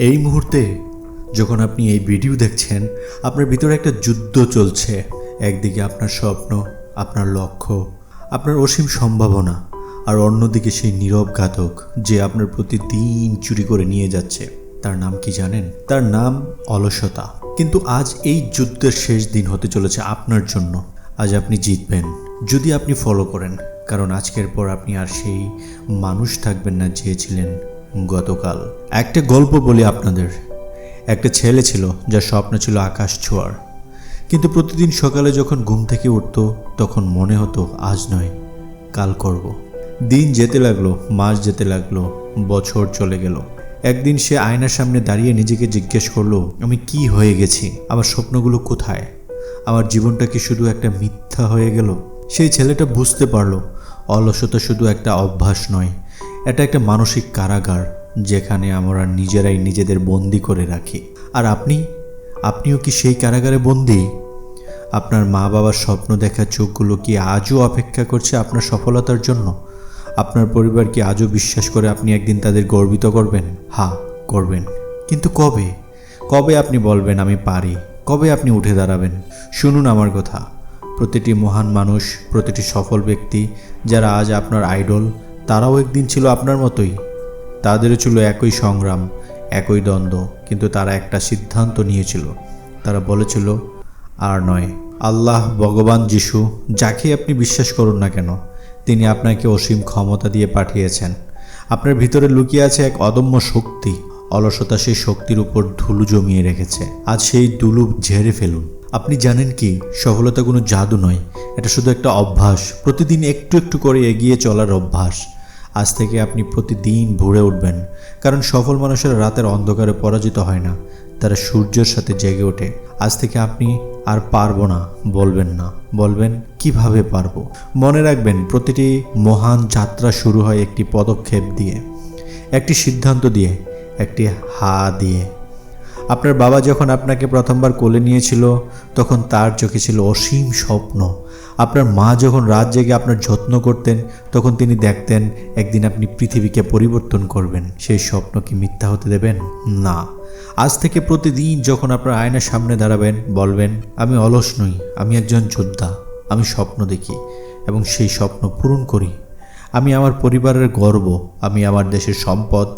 এই মুহূর্তে যখন আপনি এই ভিডিও দেখছেন, আপনার ভিতরে একটা যুদ্ধ চলছে। একদিকে আপনার স্বপ্ন, আপনার লক্ষ্য, আপনার অসীম সম্ভাবনা, আর অন্যদিকে সেই নীরব ঘাতক যে আপনার প্রতিদিন চুরি করে নিয়ে যাচ্ছে। তার নাম কি জানেন? তার নাম অলসতা। কিন্তু আজ এই যুদ্ধের শেষ দিন হতে চলেছে আপনার জন্য। আজ আপনি জিতবেন যদি আপনি ফলো করেন, কারণ আজকের পর আপনি আর সেই মানুষ থাকবেন না যে ছিলেন গতকাল। একটা গল্প বলি আপনাদের। একটা ছেলে ছিল যার স্বপ্ন ছিল আকাশ ছোঁয়ার, কিন্তু প্রতিদিন সকালে যখন ঘুম থেকে উঠত তখন মনে হতো আজ নয়, কাল করব। দিন যেতে লাগলো, মাস যেতে লাগলো, বছর চলে গেল। একদিন সে আয়নার সামনে দাঁড়িয়ে নিজেকে জিজ্ঞেস করলো, আমি কি হয়ে গেছি? আমার স্বপ্নগুলো কোথায়? আমার জীবনটা কি শুধু একটা মিথ্যা হয়ে গেল? সেই ছেলেটা বুঝতে পারলো অলসতা শুধু একটা অভ্যাস নয়, এটা একটা মানসিক কারাগার যেখানে আমরা নিজেরাই নিজেদের বন্দি করে রাখি। আর আপনিও কি সেই কারাগারে বন্দি? আপনার মা বাবার স্বপ্ন দেখা চোখগুলো কি আজও অপেক্ষা করছে আপনার সফলতার জন্য? আপনার পরিবার কি আজও বিশ্বাস করে আপনি একদিন তাদের গর্বিত করবেন? হ্যাঁ, করবেন। কিন্তু কবে আপনি বলবেন আমি পারি? কবে আপনি উঠে দাঁড়াবেন? শুনুন আমার কথা। প্রতিটি মহান মানুষ, প্রতিটি সফল ব্যক্তি যারা আজ আপনার আইডল, তারাও একদিন ছিল আপনার মতোই। তাদেরও ছিল একই সংগ্রাম, একই দ্বন্দ্ব, কিন্তু তারা একটা সিদ্ধান্ত নিয়েছিল। তারা বলেছিল আর নয়। আল্লাহ, ভগবান, যিশু, যাকে আপনি বিশ্বাস করুন না কেন, তিনি আপনাকে অসীম ক্ষমতা দিয়ে পাঠিয়েছেন। আপনার ভিতরে লুকিয়ে আছে এক অদম্য শক্তি। অলসতা সেই শক্তির উপর ধুলো জমিয়ে রেখেছে। আজ সেই ধুলো ঝেড়ে ফেলুন। আপনি জানেন কি, সফলতা কোনো জাদু নয়, এটা শুধু একটা অভ্যাস। প্রতিদিন একটু একটু করে এগিয়ে চলার অভ্যাস। আজ থেকে আপনি প্রতিদিন ভোরে উঠবেন, কারণ সফল মানুষেরা রাতের অন্ধকারে পরাজিত হয় না, তারা সূর্যের সাথে জেগে ওঠে। আজ থেকে আপনি আর পারবো না বলবেন না, বলবেন কিভাবে পারবো। মনে রাখবেন, প্রতিটি মহান যাত্রা শুরু হয় একটি পদক্ষেপ দিয়ে, একটি সিদ্ধান্ত দিয়ে, একটি হা দিয়ে। আপনার বাবা যখন আপনাকে প্রথমবার কোলে নিয়েছিল তখন তার চোখে ছিল অসীম স্বপ্ন। আপনার মা যখন রাত জেগে আপনার যত্ন করতেন তখন তিনি দেখতেন একদিন আপনি পৃথিবীকে পরিবর্তন করবেন। সেই স্বপ্ন কি মিথ্যা হতে দেবেন? না। আজ থেকে প্রতিদিন যখন আপনার আয়নার সামনে দাঁড়াবেন, বলবেন আমি অলস নই, আমি একজন যোদ্ধা। আমি স্বপ্ন দেখি এবং সেই স্বপ্ন পূরণ করি। আমি আমার পরিবারের গর্ব, আমি আমার দেশের সম্পদ,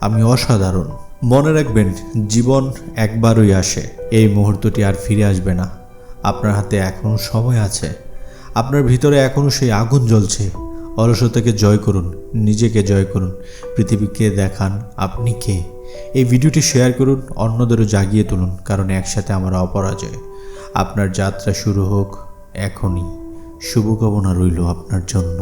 আমি অসাধারণ। মনে রাখবেন, জীবন একবারই আসে, এই মুহূর্তটি আর ফিরে আসবে না। আপনার হাতে এখনও সময় আছে, আপনার ভিতরে এখনও সেই আগুন জ্বলছে। অলসতাকে জয় করুন, নিজেকে জয় করুন, পৃথিবীকে দেখান আপনি কে। এই ভিডিওটি শেয়ার করুন, অন্যদেরও জাগিয়ে তুলুন, কারণ একসাথে আমরা অপরাজয়। আপনার যাত্রা শুরু হোক এখনই। শুভকামনা রইল আপনার জন্য।